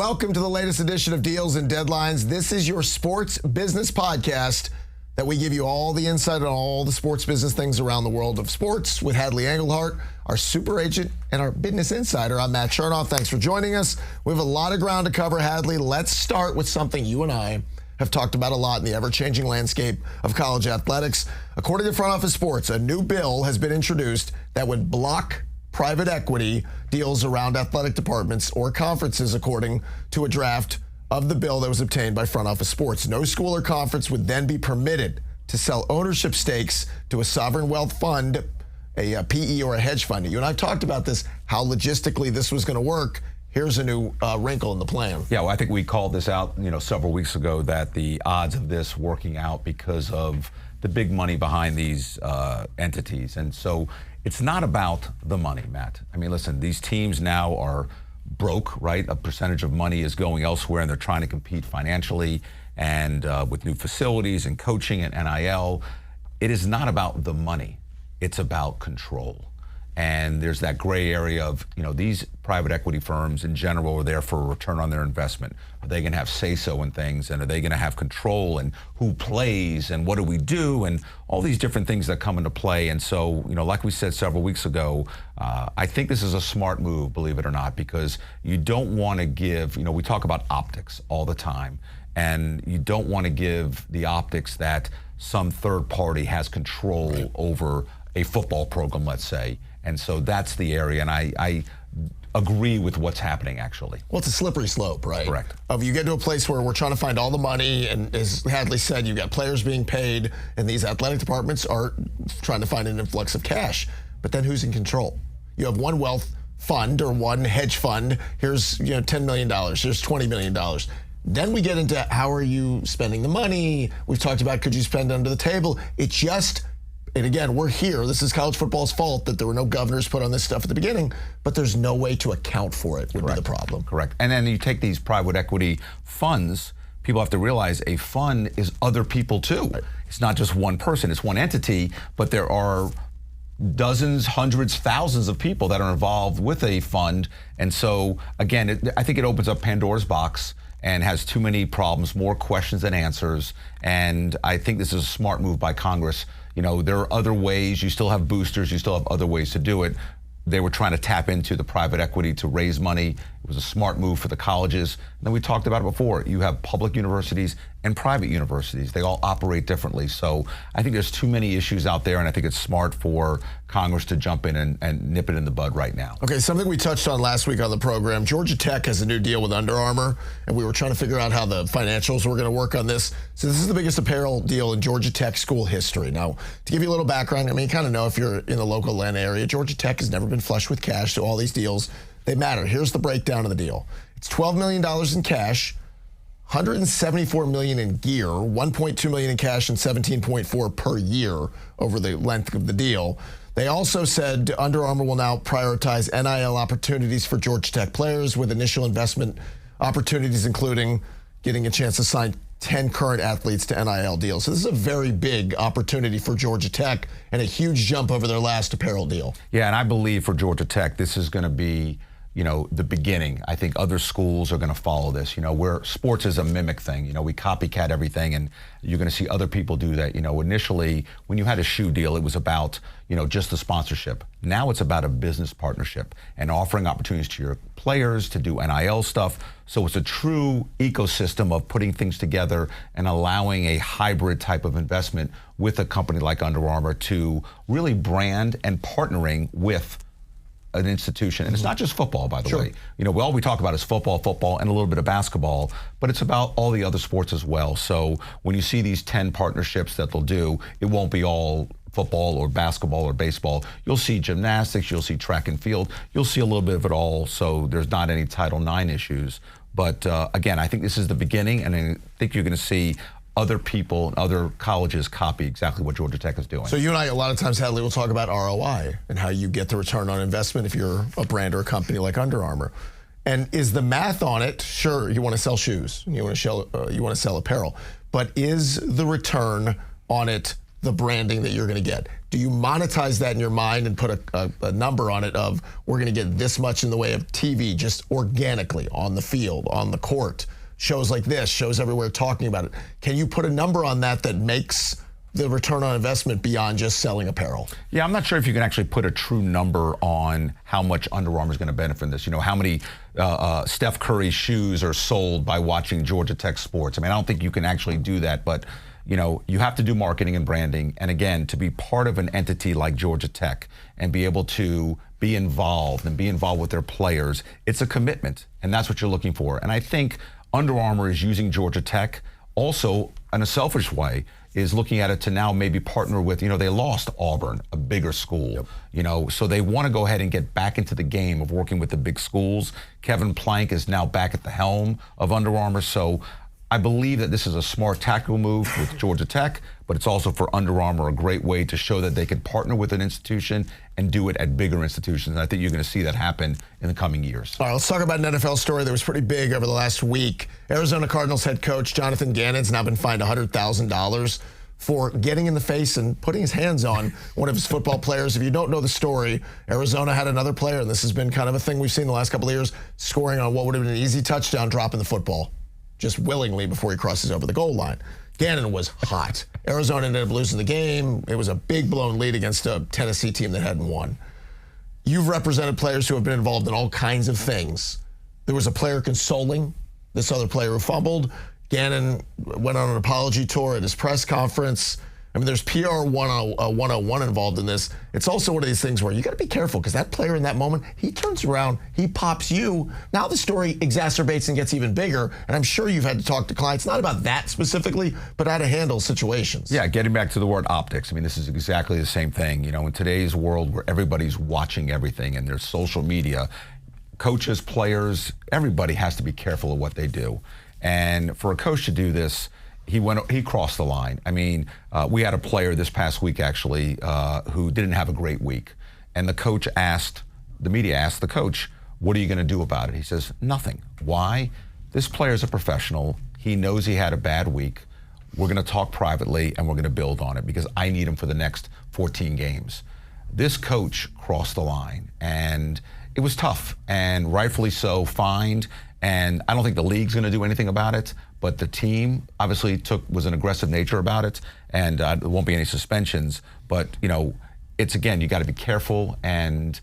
welcome to the latest edition of Deals and Deadlines. This is your sports business podcast that we give you all the insight on all the sports business things around the world of sports with Hadley, Engelhard, our super agent and our business insider. I'm Matt Chernoff. Thanks for joining us. We have a lot of ground to cover, Hadley. Let's start with something you and I have talked about a lot in the ever-changing landscape of college athletics. According to Front Office Sports, a new bill has been introduced that would block private equity deals around athletic departments or conferences, according to a draft of the bill that was obtained by Front Office Sports. No school or conference would then be permitted to sell ownership stakes to a sovereign wealth fund, a PE or a hedge fund. You and I have talked about this, how logistically this was going to work. Here's a new wrinkle in the plan. Yeah, well, I think we called this out, several weeks ago, that the odds of this working out because of the big money behind these entities. And so it's not about the money, Matt. I mean, listen, these teams now are broke, right? A percentage of money is going elsewhere, and they're trying to compete financially and with new facilities and coaching and NIL. It is not about the money. It's about control. And there's that gray area of, these private equity firms in general are there for a return on their investment. Are they going to have say-so in things? And are they going to have control? And who plays? And what do we do? And all these different things that come into play. And so, like we said several weeks ago, I think this is a smart move, believe it or not, because you don't want to give, we talk about optics all the time. And you don't want to give the optics that some third party has control over a football program, let's say. And so that's the area, and I agree with what's happening, actually. Well, it's a slippery slope, right? Correct. You get to a place where we're trying to find all the money, and as Hadley said, you've got players being paid, and these athletic departments are trying to find an influx of cash. But then who's in control? You have one wealth fund or one hedge fund. Here's $10 million. Here's $20 million. Then we get into how are you spending the money? We've talked about could you spend under the table? It just... And again, we're here. This is college football's fault that there were no governors put on this stuff at the beginning, but there's no way to account for it would be the problem. Correct. And then you take these private equity funds, people have to realize a fund is other people too. Right. It's not just one person, it's one entity, but there are dozens, hundreds, thousands of people that are involved with a fund. And so, again, I think it opens up Pandora's box and has too many problems, more questions than answers. And I think this is a smart move by Congress. There are other ways. You still have boosters. You still have other ways to do it. They were trying to tap into the private equity to raise money. It was a smart move for the colleges. And then we talked about it before. You have public universities and private universities. They all operate differently. So I think there's too many issues out there, and I think it's smart for Congress to jump in and nip it in the bud right now. Okay, something we touched on last week on the program. Georgia Tech has a new deal with Under Armour, and we were trying to figure out how the financials were going to work on this. So this is the biggest apparel deal in Georgia Tech school history. Now, to give you a little background, you kind of know if you're in the local Atlanta area, Georgia Tech has never been flush with cash, so all these deals, they matter. Here's the breakdown of the deal. It's $12 million in cash, $174 million in gear, $1.2 million in cash, and $17.4 per year over the length of the deal. They also said Under Armour will now prioritize NIL opportunities for Georgia Tech players with initial investment opportunities, including getting a chance to sign 10 current athletes to NIL deals. So this is a very big opportunity for Georgia Tech and a huge jump over their last apparel deal. Yeah, and I believe for Georgia Tech, this is going to be the beginning. I think other schools are going to follow this. Where sports is a mimic thing. We copycat everything, and you're going to see other people do that. Initially, when you had a shoe deal, it was about, just the sponsorship. Now it's about a business partnership and offering opportunities to your players to do NIL stuff. So it's a true ecosystem of putting things together and allowing a hybrid type of investment with a company like Under Armour to really brand and partnering with an institution. And it's not just football, by the way. All we talk about is football, and a little bit of basketball, but it's about all the other sports as well. So when you see these 10 partnerships that they'll do, it won't be all football or basketball or baseball. You'll see gymnastics, you'll see track and field, you'll see a little bit of it all, so there's not any Title IX issues. But again, I think this is the beginning, and I think you're going to see other people and other colleges copy exactly what Georgia Tech is doing. So you and I, a lot of times, Hadley, will talk about ROI and how you get the return on investment if you're a brand or a company like Under Armour. And is the math on it, sure, you want to sell shoes, you want to sell apparel, but is the return on it the branding that you're going to get? Do you monetize that in your mind and put a number on it of, we're going to get this much in the way of TV just organically on the field, on the court, shows like this, shows everywhere talking about it? Can you put a number on that that makes the return on investment beyond just selling apparel? Yeah, I'm not sure if you can actually put a true number on how much Under Armour is going to benefit from this. You know, how many Steph Curry shoes are sold by watching Georgia Tech sports. I mean, I don't think you can actually do that, but you know, you have to do marketing and branding. And again, to be part of an entity like Georgia Tech and be able to be involved with their players, it's a commitment, and that's what you're looking for. And I think Under Armour is using Georgia Tech also in a selfish way, is looking at it to now maybe partner with, you know, they lost Auburn, a bigger school, you know, so they want to go ahead and get back into the game of working with the big schools. Kevin Plank is now back at the helm of Under Armour, so I believe that this is a smart tactical move with Georgia Tech, but it's also for Under Armour a great way to show that they can partner with an institution and do it at bigger institutions. And I think you're going to see that happen in the coming years. All right, let's talk about an NFL story that was pretty big over the last week. Arizona Cardinals head coach Jonathan Gannon's now been fined $100,000 for getting in the face and putting his hands on one of his football players. If you don't know the story, Arizona had another player, and this has been kind of a thing we've seen the last couple of years, scoring on what would have been an easy touchdown, dropping the football just willingly before he crosses over the goal line. Gannon was hot. Arizona ended up losing the game. It was a big blown lead against a Tennessee team that hadn't won. You've represented players who have been involved in all kinds of things. There was a player consoling this other player who fumbled. Gannon went on an apology tour at his press conference. I mean, there's PR 101 involved in this. It's also one of these things where you got to be careful, because that player in that moment, he turns around, he pops you. Now the story exacerbates and gets even bigger, and I'm sure you've had to talk to clients, not about that specifically, but how to handle situations. Yeah, getting back to the word optics, I mean, this is exactly the same thing. You know, in today's world where everybody's watching everything and there's social media, coaches, players, everybody has to be careful of what they do. And for a coach to do this, he crossed the line. I mean, we had a player this past week actually who didn't have a great week, and the media asked the coach, "What are you going to do about it?" He says, "Nothing." Why? This player is a professional. He knows he had a bad week. We're going to talk privately, and we're going to build on it, because I need him for the next 14 games. This coach crossed the line, and it was tough, and rightfully so, fined. And I don't think the league's going to do anything about it, but the team obviously was an aggressive nature about it, and there won't be any suspensions. But, you know, it's, again, you got to be careful, and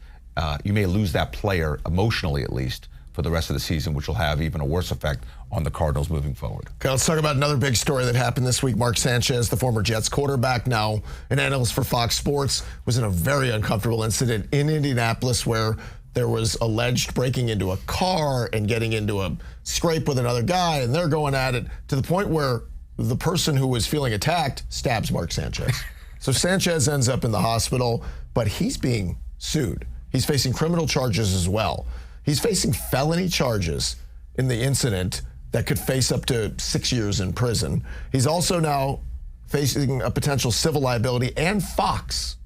you may lose that player, emotionally at least, for the rest of the season, which will have even a worse effect on the Cardinals moving forward. Okay, let's talk about another big story that happened this week. Mark Sanchez, the former Jets quarterback, now an analyst for Fox Sports, was in a very uncomfortable incident in Indianapolis where there was alleged breaking into a car and getting into a scrape with another guy, and they're going at it to the point where the person who was feeling attacked stabs Mark Sanchez. So Sanchez ends up in the hospital, but he's being sued. He's facing criminal charges as well. He's facing felony charges in the incident that could face up to 6 years in prison. He's also now facing a potential civil liability, and Fox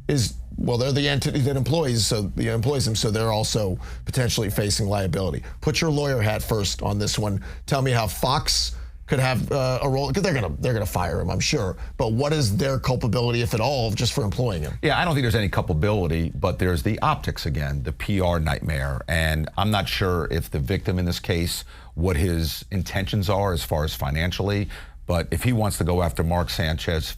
they're the entity that employs him, so they're also potentially facing liability. Put your lawyer hat first on this one. Tell me how Fox could have a role, because they're gonna fire him, I'm sure. But what is their culpability, if at all, just for employing him? Yeah, I don't think there's any culpability, but there's the optics again, the PR nightmare. And I'm not sure if the victim in this case, what his intentions are as far as financially, but if he wants to go after Mark Sanchez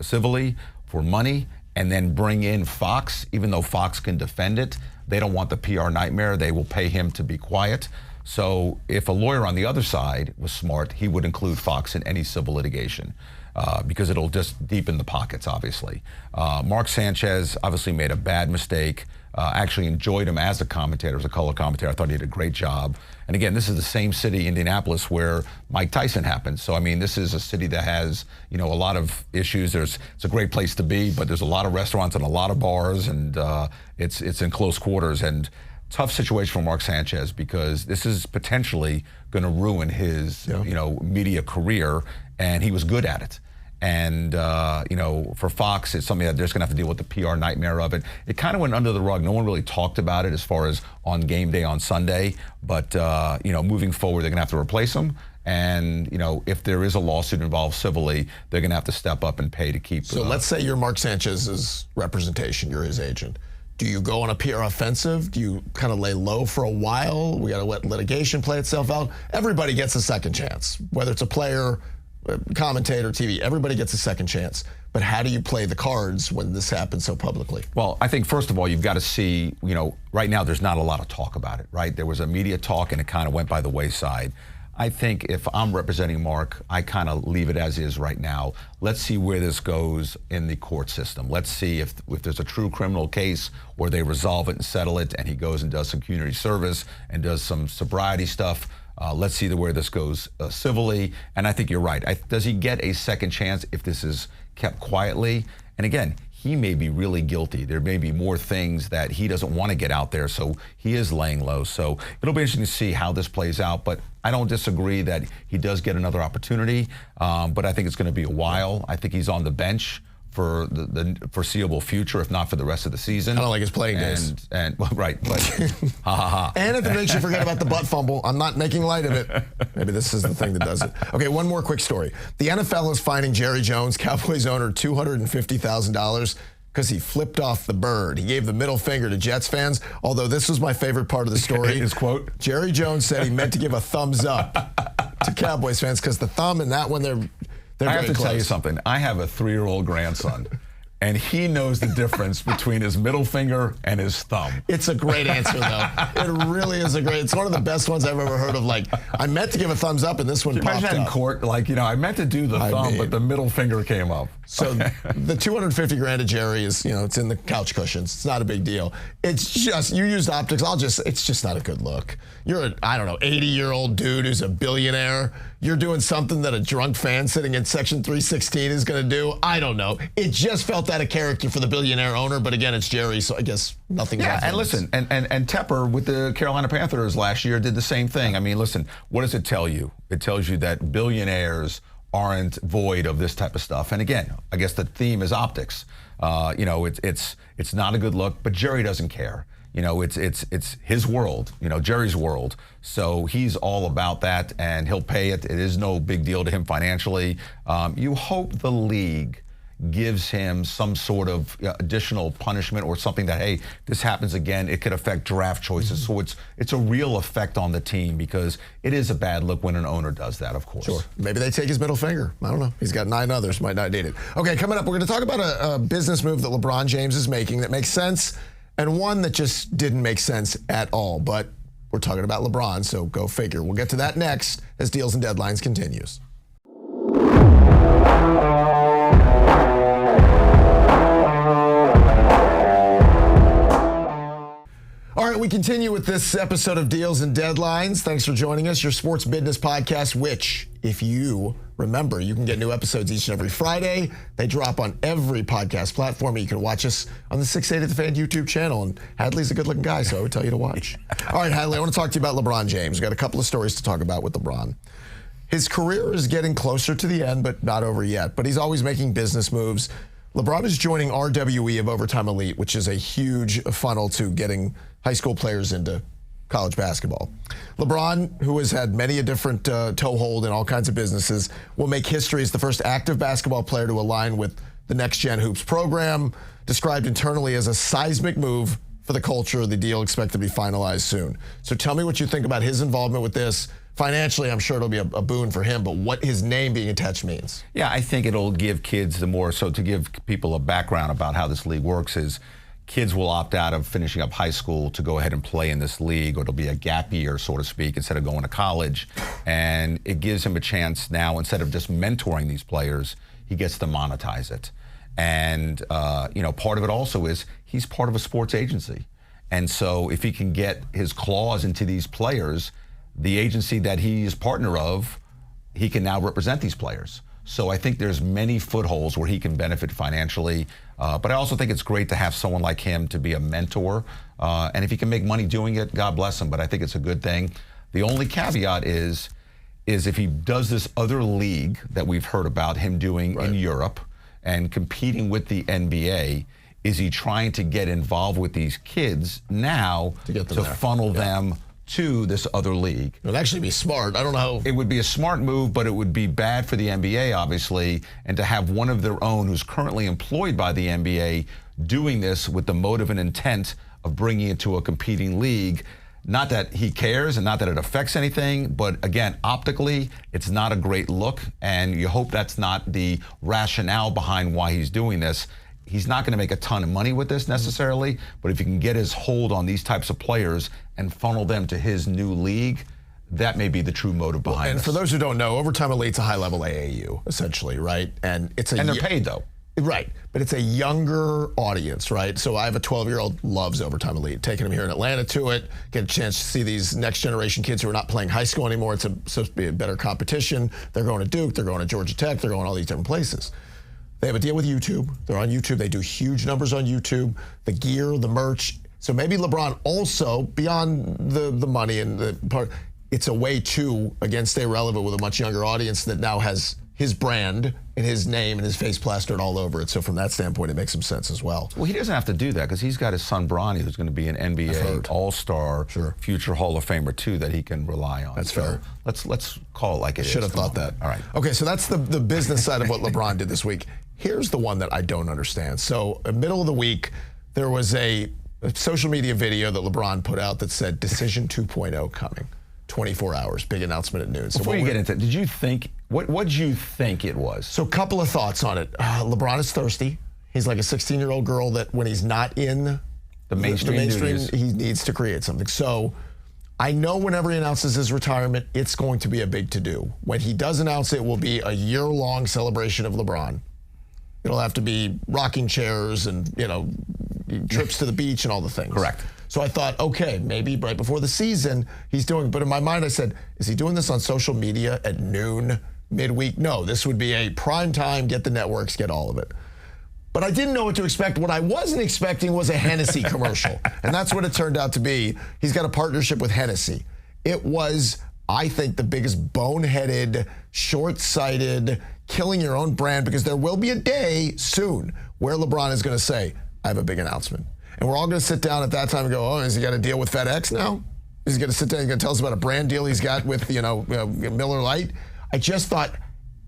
civilly for money, and then bring in Fox, even though Fox can defend it, they don't want the PR nightmare. They will pay him to be quiet. So if a lawyer on the other side was smart, he would include Fox in any civil litigation, because it'll just deepen the pockets, obviously. Mark Sanchez obviously made a bad mistake. Actually enjoyed him as a commentator, as a color commentator. I thought he did a great job. And again, this is the same city, Indianapolis, where Mike Tyson happened. So, I mean, this is a city that has, you know, a lot of issues. It's a great place to be, but there's a lot of restaurants and a lot of bars, and it's in close quarters. And tough situation for Mark Sanchez, because this is potentially going to ruin his, media career, and he was good at it. And, for Fox, it's something that they're just going to have to deal with the PR nightmare of it. It kind of went under the rug. No one really talked about it as far as on game day on Sunday. But, moving forward, they're going to have to replace him. And, if there is a lawsuit involved civilly, they're going to have to step up and pay to keep. So let's say you're Mark Sanchez's representation, you're his agent. Do you go on a PR offensive? Do you kind of lay low for a while? We got to let litigation play itself out. Everybody gets a second chance, whether it's a player, commentator, TV, everybody gets a second chance. But how do you play the cards when this happens so publicly? Well, I think first of all, you've got to see, right now there's not a lot of talk about it, right? There was a media talk and it kind of went by the wayside. I think if I'm representing Mark, I kind of leave it as is right now. Let's see where this goes in the court system. Let's see if there's a true criminal case where they resolve it and settle it and he goes and does some community service and does some sobriety stuff. Let's see where this goes civilly. And I think you're right. Does he get a second chance if this is kept quietly? And again, he may be really guilty. There may be more things that he doesn't want to get out there, so he is laying low. So it'll be interesting to see how this plays out, but I don't disagree that he does get another opportunity, but I think it's going to be a while. I think he's on the bench for the foreseeable future, if not for the rest of the season. I don't like his playing days. Well, right, but ha ha ha. And if it makes you forget about the butt fumble, I'm not making light of it. Maybe this is the thing that does it. Okay, one more quick story. The NFL is fining Jerry Jones, Cowboys owner, $250,000 because he flipped off the bird. He gave the middle finger to Jets fans, although this was my favorite part of the story. His quote? Jerry Jones said he meant to give a thumbs up to Cowboys fans because the thumb and that one, they're I have to tell you something. I have a 3-year-old grandson, and he knows the difference between his middle finger and his thumb. It's a great answer, though. It really is it's one of the best ones I've ever heard of. Like, I meant to give a thumbs up, and this one popped up. Imagine in court, I meant to do the thumb, but the middle finger came up. So the $250,000 to Jerry is, it's in the couch cushions. It's not a big deal. It's just, you used optics. It's just not a good look. You're a, 80-year-old dude who's a billionaire. You're doing something that a drunk fan sitting in Section 316 is going to do. I don't know. It just felt out of character for the billionaire owner, but again, it's Jerry, so I guess nothing. Yeah, and listen, and Tepper with the Carolina Panthers last year did the same thing. I mean, listen, what does it tell you? It tells you that billionaires aren't void of this type of stuff. And again, I guess the theme is optics. It's not a good look, but Jerry doesn't care. It's his world, Jerry's world. So he's all about that, and he'll pay it. It is no big deal to him financially. You hope the league gives him some sort of additional punishment or something that, hey, this happens again, it could affect draft choices. So it's a real effect on the team, because it is a bad look when an owner does that, of course. Sure. Maybe they take his middle finger. I don't know. He's got 9 others, might not need it. Okay, coming up, we're going to talk about a business move that LeBron James is making that makes sense, and one that just didn't make sense at all. But we're talking about LeBron, so go figure. We'll get to that next as Deals and Deadlines continues. All right, we continue with this episode of Deals and Deadlines. Thanks for joining us, your sports business podcast, which, if you remember, you can get new episodes each and every Friday. They drop on every podcast platform. You can watch us on the 680 The Fan YouTube channel. And Hadley's a good-looking guy, so I would tell you to watch. All right, Hadley, I want to talk to you about LeBron James. We've got a couple of stories to talk about with LeBron. His career is getting closer to the end, but not over yet. But he's always making business moves. LeBron is joining RWE of Overtime Elite, which is a huge funnel to getting high school players into college basketball. LeBron, who has had many a different toehold in all kinds of businesses, will make history as the first active basketball player to align with the Next Gen Hoops program, described internally as a seismic move for the culture. The deal expected to be finalized soon. So tell me what you think about his involvement with this. Financially, I'm sure it'll be a boon for him, but what his name being attached means. Yeah, I think it'll give kids to give people a background about how this league works is kids will opt out of finishing up high school to go ahead and play in this league, or it'll be a gap year, so to speak, instead of going to college. And it gives him a chance now, instead of just mentoring these players, he gets to monetize it. And, part of it also is he's part of a sports agency. And so if he can get his claws into these players, the agency that he is partner of, he can now represent these players. So I think there's many footholds where he can benefit financially. But I also think it's great to have someone like him to be a mentor. And if he can make money doing it, God bless him. But I think it's a good thing. The only caveat is if he does this other league that we've heard about him doing in Europe and competing with the NBA, is he trying to get involved with these kids now to funnel them to this other league. It would actually be smart. I don't know how. It would be a smart move, but it would be bad for the NBA, obviously, and to have one of their own who's currently employed by the NBA doing this with the motive and intent of bringing it to a competing league. Not that he cares and not that it affects anything, but again, optically, it's not a great look, and you hope that's not the rationale behind why he's doing this. He's not going to make a ton of money with this necessarily, but if he can get his hold on these types of players and funnel them to his new league, that may be the true motive behind And this. for those who don't know, Overtime Elite's a high-level AAU, essentially, right? And they're paid, though. Right, but it's a younger audience, right? So I have a 12-year-old loves Overtime Elite, taking him here in Atlanta to it, get a chance to see these next-generation kids who are not playing high school anymore. It's supposed to be a better competition. They're going to Duke, they're going to Georgia Tech, they're going all these different places. They have a deal with YouTube. They're on YouTube. They do huge numbers on YouTube. The gear, the merch. So maybe LeBron also, beyond the money and the part, it's a way to, again, stay relevant with a much younger audience that now has his brand and his name and his face plastered all over it. So from that standpoint, it makes some sense as well. Well, he doesn't have to do that because he's got his son Bronny, who's going to be an NBA All-Star, future Hall of Famer too, that he can rely on. That's fair. Let's call it like it is. Should have thought that. All right. Okay, so that's the business side of what LeBron did this week. Here's the one that I don't understand. So, middle of the week, there was a social media video that LeBron put out that said Decision 2.0 coming. 24 hours, big announcement at noon. So before you get into it, did you think, what did you think it was? So a couple of thoughts on it. LeBron is thirsty. He's like a 16-year-old girl that when he's not in the mainstream he needs to create something. So I know whenever he announces his retirement, it's going to be a big to-do. When he does announce it, will be a year-long celebration of LeBron. It'll have to be rocking chairs and, trips to the beach and all the things. Correct. So I thought, okay, maybe right before the season he's doing, but in my mind I said, is he doing this on social media at noon, midweek? No, this would be a prime time, get the networks, get all of it. But I didn't know what to expect. What I wasn't expecting was a Hennessy commercial. And that's what it turned out to be. He's got a partnership with Hennessy. It was, I think, the biggest boneheaded, short-sighted, killing your own brand, because there will be a day soon where LeBron is going to say, I have a big announcement. And we're all going to sit down at that time and go, oh, has he got a deal with FedEx now? Is he going to sit down and going to tell us about a brand deal he's got with, Miller Lite? I just thought,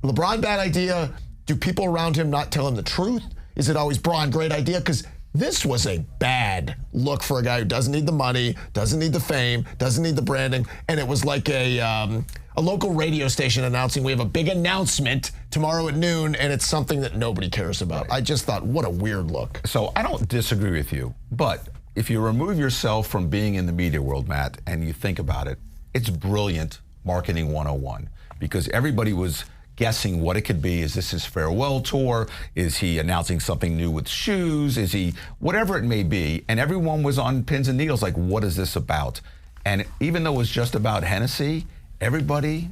LeBron, bad idea. Do people around him not tell him the truth? Is it always Bron, great idea? Because this was a bad look for a guy who doesn't need the money, doesn't need the fame, doesn't need the branding. And it was like a local radio station announcing we have a big announcement tomorrow at noon, and it's something that nobody cares about. Right. I just thought, what a weird look. So I don't disagree with you, but if you remove yourself from being in the media world, Matt, and you think about it, it's brilliant marketing 101, because everybody was guessing what it could be. Is this his farewell tour? Is he announcing something new with shoes? Is he, whatever it may be, and everyone was on pins and needles like, what is this about? And even though it was just about Hennessy, everybody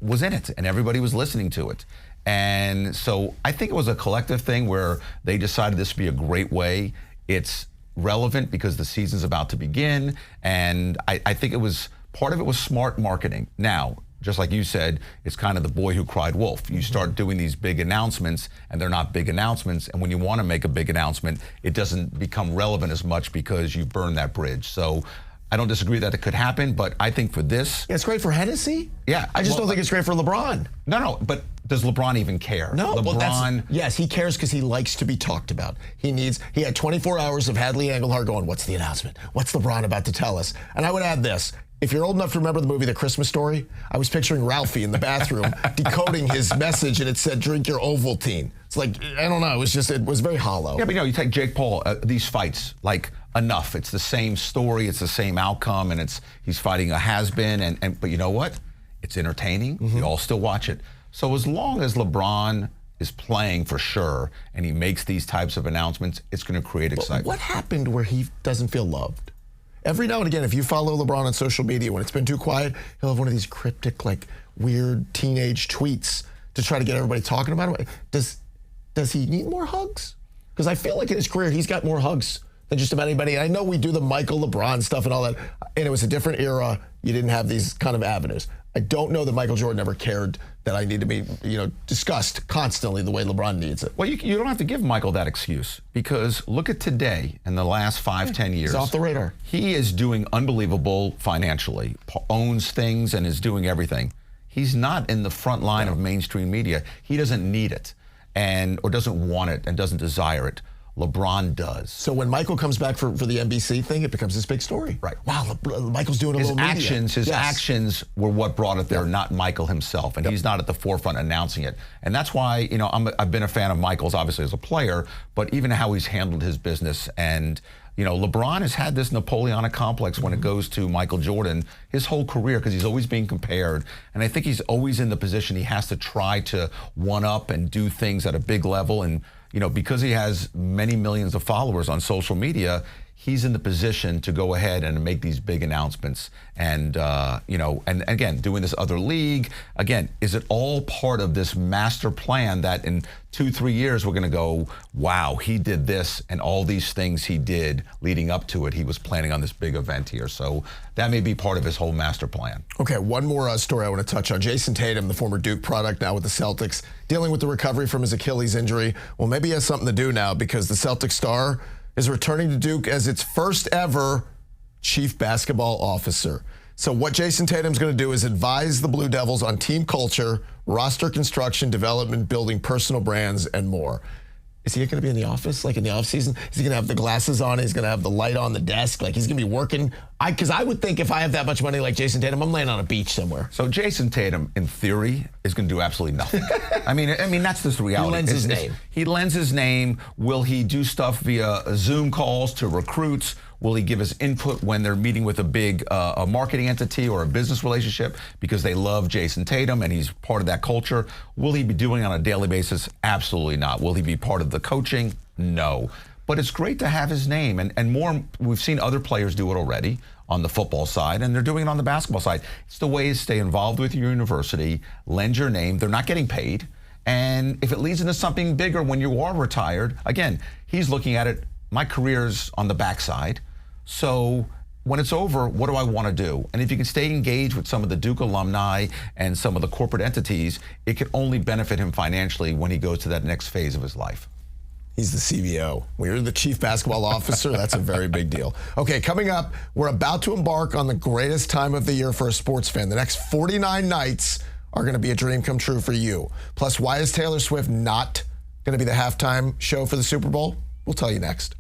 was in it and everybody was listening to it. And so I think it was a collective thing where they decided this would be a great way. It's relevant because the season's about to begin. And I think it was, part of it was smart marketing. Now, just like you said, it's kind of the boy who cried wolf. You start doing these big announcements and they're not big announcements. And when you want to make a big announcement, it doesn't become relevant as much because you burn that bridge. So I don't disagree that it could happen, but I think for this... Yeah, it's great for Hennessy? Yeah. I just don't think it's great for LeBron. No, but does LeBron even care? No, LeBron... yes, he cares because he likes to be talked about. He had 24 hours of Hadley Engelhard going, what's the announcement? What's LeBron about to tell us? And I would add this. If you're old enough to remember the movie The Christmas Story, I was picturing Ralphie in the bathroom decoding his message, and it said, drink your Ovaltine. It's like, I don't know, it was very hollow. Yeah, but you take Jake Paul, these fights, like, enough. It's the same story, it's the same outcome, and he's fighting a has-been, but you know what? It's entertaining. We all still watch it. So as long as LeBron is playing for sure, and he makes these types of announcements, it's going to create excitement. What happened where he doesn't feel loved? Every now and again, if you follow LeBron on social media, when it's been too quiet, he'll have one of these cryptic, like, weird teenage tweets to try to get everybody talking about him. Does he need more hugs? Because I feel like in his career, he's got more hugs than just about anybody. And I know we do the Michael LeBron stuff and all that, and it was a different era. you didn't have these kind of avenues. I don't know that Michael Jordan ever cared that I need to be, discussed constantly the way LeBron needs it. Well, you don't have to give Michael that excuse, because look at today and the last 5-10 years. He's off the radar. He is doing unbelievable financially, owns things and is doing everything. He's not in the front line of mainstream media. He doesn't need it or doesn't want it and doesn't desire it. LeBron does. So when Michael comes back for the NBC thing, it becomes this big story. Right. Wow, Michael's doing a little media. His actions were what brought it there, not Michael himself. And he's not at the forefront announcing it. And that's why, I've been a fan of Michael's, obviously, as a player, but even how he's handled his business. And, LeBron has had this Napoleonic complex when it goes to Michael Jordan his whole career, because he's always being compared. And I think he's always in the position he has to try to one-up and do things at a big level. And, because he has many millions of followers on social media, he's in the position to go ahead and make these big announcements. And, and again, doing this other league, again, is it all part of this master plan that in 2-3 years we're going to go, wow, he did this and all these things he did leading up to it. He was planning on this big event here. So that may be part of his whole master plan. Okay, one more story I want to touch on. Jason Tatum, the former Duke product, now with the Celtics, dealing with the recovery from his Achilles injury. Well, maybe he has something to do now, because the Celtic star is returning to Duke as its first ever chief basketball officer. So what Jason Tatum's going to do is advise the Blue Devils on team culture, roster construction, development, building personal brands, and more. Is he going to be in the office, like in the offseason? Is he going to have the glasses on? He's going to have the light on the desk? Like, he's going to be working? Because I would think if I have that much money like Jason Tatum, I'm laying on a beach somewhere. So Jason Tatum, in theory, is going to do absolutely nothing. I mean, that's just the reality. He lends his name. He lends his name. Will he do stuff via Zoom calls to recruits? Will he give his input when they're meeting with a big a marketing entity or a business relationship because they love Jason Tatum and he's part of that culture? Will he be doing it on a daily basis? Absolutely not. Will he be part of the coaching? No. But it's great to have his name. And more, we've seen other players do it already on the football side, and they're doing it on the basketball side. It's the way to stay involved with your university, lend your name. They're not getting paid. And if it leads into something bigger when you are retired, again, he's looking at it, my career's on the backside. So when it's over, what do I want to do? And if you can stay engaged with some of the Duke alumni and some of the corporate entities, it could only benefit him financially when he goes to that next phase of his life. He's the CBO. When you're the chief basketball officer, that's a very big deal. Okay, coming up, we're about to embark on the greatest time of the year for a sports fan. The next 49 nights are going to be a dream come true for you. Plus, why is Taylor Swift not going to be the halftime show for the Super Bowl? We'll tell you next.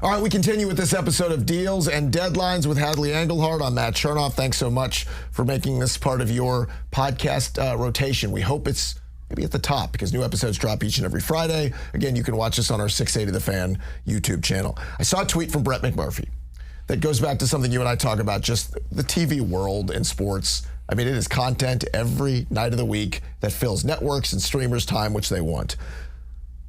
All right, we continue with this episode of Deals and Deadlines with Hadley Engelhard. I'm Matt Chernoff. Thanks so much for making this part of your podcast rotation. We hope it's maybe at the top, because new episodes drop each and every Friday. Again, you can watch us on our 680 The Fan YouTube channel. I saw a tweet from Brett McMurphy that goes back to something you and I talk about, just the TV world and sports. I mean, it is content every night of the week that fills networks and streamers' time, which they want.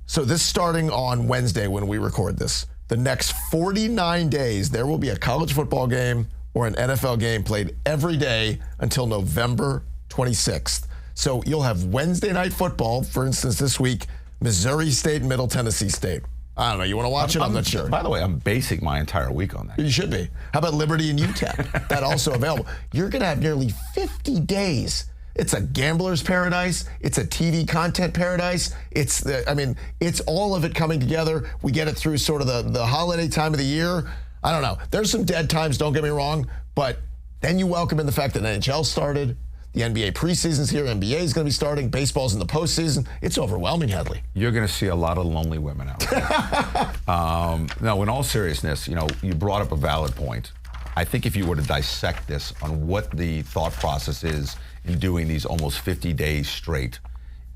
So this starting on Wednesday when we record this, the next 49 days, there will be a college football game or an NFL game played every day until November 26th. So you'll have Wednesday night football, for instance, this week, Missouri State, Middle Tennessee State. I don't know. You want to watch it? I'm not sure. By the way, I'm basing my entire week on that. You should be. How about Liberty and UTEP? That also available. You're going to have nearly 50 days. It's a gambler's paradise. It's a TV content paradise. It's all of it coming together. We get it through sort of the holiday time of the year. I don't know. There's some dead times, don't get me wrong, but then you welcome in the fact that NHL started. The NBA preseason's here. NBA is going to be starting. Baseball's in the postseason. It's overwhelming, Hadley. You're going to see a lot of lonely women out there. No, in all seriousness, you brought up a valid point. I think if you were to dissect this on what the thought process is in doing these almost 50 days straight,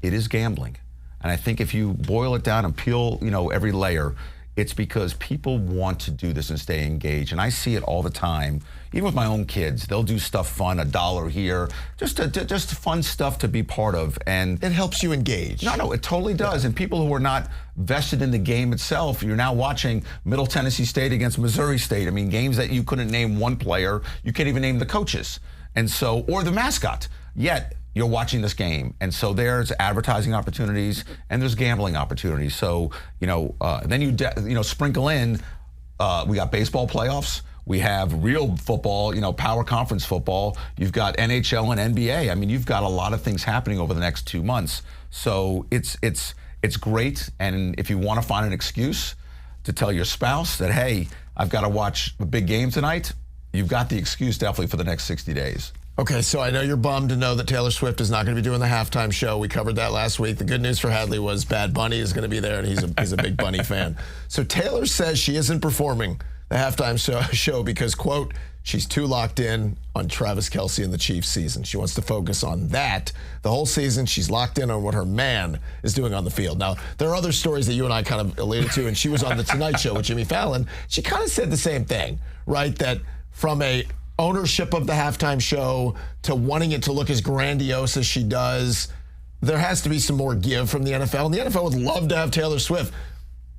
it is gambling. And I think if you boil it down and peel, every layer, it's because people want to do this and stay engaged. And I see it all the time, even with my own kids. They'll do stuff fun, $1 here, just fun stuff to be part of. And it helps you engage. No, it totally does. Yeah. And people who are not vested in the game itself, you're now watching Middle Tennessee State against Missouri State. I mean, games that you couldn't name one player, you can't even name the coaches. And so, or the mascot. Yet, you're watching this game. And so there's advertising opportunities and there's gambling opportunities. So, then you sprinkle in, we got baseball playoffs. We have real football, power conference football. You've got NHL and NBA. I mean, you've got a lot of things happening over the next 2 months. So it's great. And if you want to find an excuse to tell your spouse that, hey, I've got to watch a big game tonight, you've got the excuse definitely for the next 60 days. Okay, so I know you're bummed to know that Taylor Swift is not going to be doing the halftime show. We covered that last week. The good news for Hadley was Bad Bunny is going to be there, and he's a big Bunny fan. So Taylor says she isn't performing the halftime show because, quote, she's too locked in on Travis Kelce and the Chiefs season. She wants to focus on that. The whole season, she's locked in on what her man is doing on the field. Now, there are other stories that you and I kind of alluded to, and she was on The Tonight Show with Jimmy Fallon. She kind of said the same thing, right? That from a ownership of the halftime show to wanting it to look as grandiose as she does, there has to be some more give from the NFL. And the NFL would love to have Taylor Swift,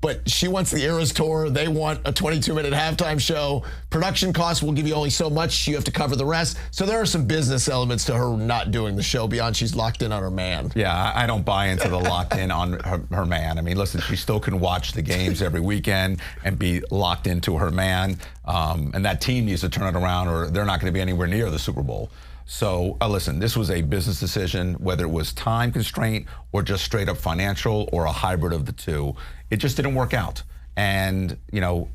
but she wants the Eras Tour. They want a 22-minute halftime show. Production costs will give you only so much. You have to cover the rest. So there are some business elements to her not doing the show beyond she's locked in on her man. Yeah, I don't buy into the locked in on her man. I mean, listen, she still can watch the games every weekend and be locked into her man. And that team needs to turn it around or they're not going to be anywhere near the Super Bowl. So listen, this was a business decision, whether it was time constraint or just straight up financial or a hybrid of the two. It just didn't work out. And,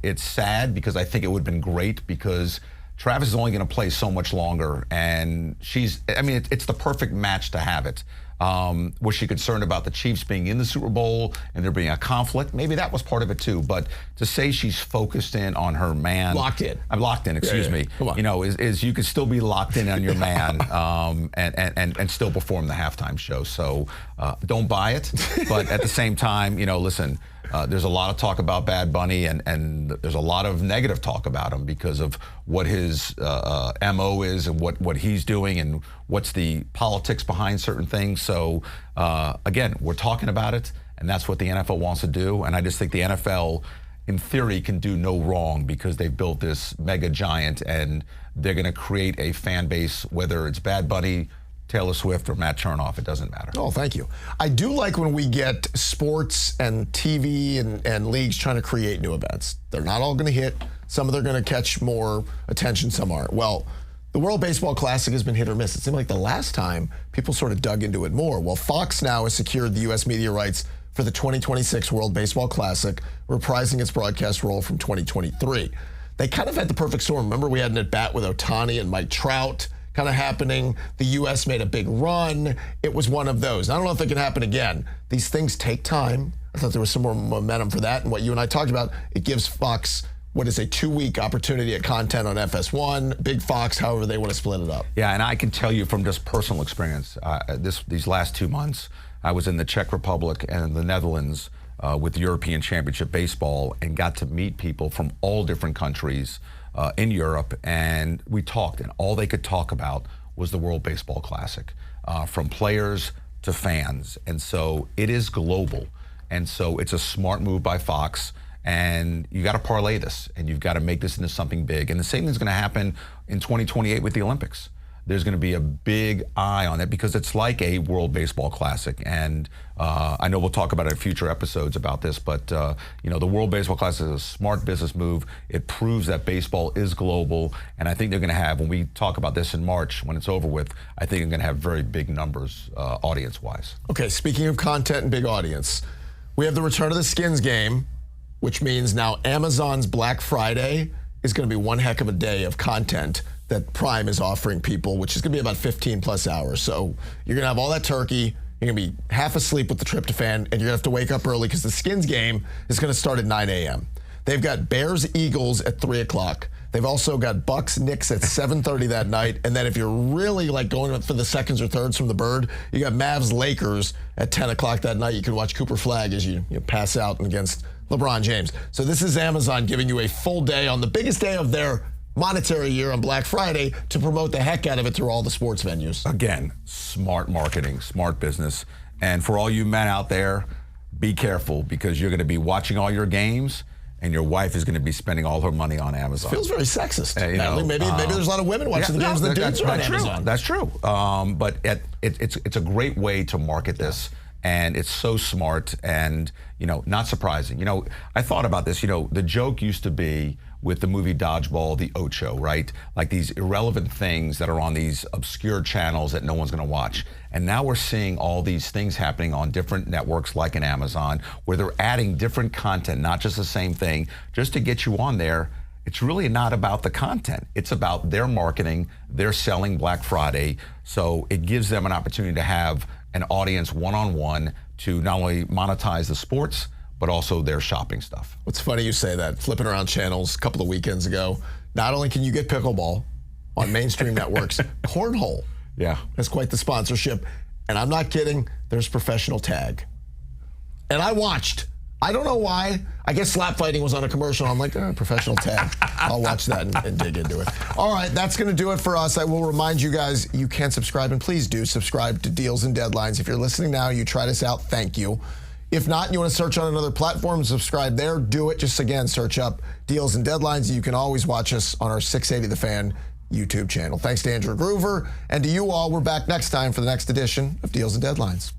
it's sad because I think it would have been great because Travis is only going to play so much longer. And it's the perfect match to have it. Was she concerned about the Chiefs being in the Super Bowl and there being a conflict? Maybe that was part of it too. But to say she's focused in on her man. Locked in. I'm locked in, excuse me. Come on. Is you could still be locked in on your man and still perform the halftime show. So don't buy it. But at the same time, listen, there's a lot of talk about Bad Bunny and there's a lot of negative talk about him because of what his MO is and what he's doing and what's the politics behind certain things. So again, we're talking about it and that's what the NFL wants to do. And I just think the NFL, in theory, can do no wrong because they've built this mega giant and they're going to create a fan base, whether it's Bad Bunny, Taylor Swift, or Matt Chernoff, it doesn't matter. Oh, thank you. I do like when we get sports and TV and leagues trying to create new events. They're not all going to hit. Some of them are going to catch more attention, some aren't. Well, the World Baseball Classic has been hit or miss. It seemed like the last time people sort of dug into it more. Well, Fox now has secured the U.S. media rights for the 2026 World Baseball Classic, reprising its broadcast role from 2023. They kind of had the perfect storm. Remember, we had an at-bat with Ohtani and Mike Trout kind of happening. The U.S. made a big run. It was one of those. I don't know if it can happen again. These things take time. I thought there was some more momentum for that. And what you and I talked about, it gives Fox what is a 2-week opportunity at content on FS1, Big Fox, however they want to split it up. Yeah, and I can tell you from just personal experience, these last 2 months, I was in the Czech Republic and the Netherlands with the European Championship Baseball and got to meet people from all different countries in Europe, and we talked, and all they could talk about was the World Baseball Classic, from players to fans. And so it is global. And so it's a smart move by Fox, and you got to parlay this, and you've got to make this into something big. And the same thing's going to happen in 2028 with the Olympics. There's going to be a big eye on it because it's like a World Baseball Classic. And I know we'll talk about it in future episodes about this, but the World Baseball Classic is a smart business move. It proves that baseball is global. And I think they're going to have, when we talk about this in March, when it's over with, I think they're going to have very big numbers audience-wise. Okay, speaking of content and big audience, we have the return of the Skins game, which means now Amazon's Black Friday is going to be one heck of a day of content that Prime is offering people, which is going to be about 15 plus hours. So you're going to have all that turkey. You're going to be half asleep with the tryptophan, and you're going to have to wake up early because the Skins game is going to start at 9 a.m. They've got Bears-Eagles at 3 o'clock. They've also got Bucks-Knicks at 7:30 that night. And then if you're really like going for the seconds or thirds from the bird, you got Mavs-Lakers at 10 o'clock that night. You can watch Cooper Flagg as you pass out against LeBron James. So this is Amazon giving you a full day on the biggest day of their monetary year on Black Friday to promote the heck out of it through all the sports venues. Again, smart marketing, smart business. And for all you men out there, be careful because you're going to be watching all your games and your wife is going to be spending all her money on Amazon. Feels very sexist. You know, maybe there's a lot of women watching the games than dudes are on Amazon. That's true. But it's a great way to market this, and it's so smart and, you know, not surprising. You know, I thought about this. You know, the joke used to be with the movie Dodgeball, the Ocho, right? Like these irrelevant things that are on these obscure channels that no one's going to watch. And now we're seeing all these things happening on different networks like in Amazon, where they're adding different content, not just the same thing, just to get you on there. It's really not about the content. It's about their marketing. They're selling Black Friday. So it gives them an opportunity to have an audience one-on-one to not only monetize the sports, but also their shopping stuff. What's funny you say that, flipping around channels a couple of weekends ago, not only can you get pickleball on mainstream networks, cornhole has quite the sponsorship. And I'm not kidding, there's professional tag. And I watched. I don't know why. I guess slap fighting was on a commercial. I'm like, professional tag. I'll watch that and dig into it. All right, that's going to do it for us. I will remind you guys, you can subscribe, and please do subscribe to Deals and Deadlines. If you're listening now, you tried us out, thank you. If not, and you want to search on another platform, subscribe there, do it. Just again, search up Deals and Deadlines. You can always watch us on our 680 The Fan YouTube channel. Thanks to Andrew Groover, and to you all. We're back next time for the next edition of Deals and Deadlines.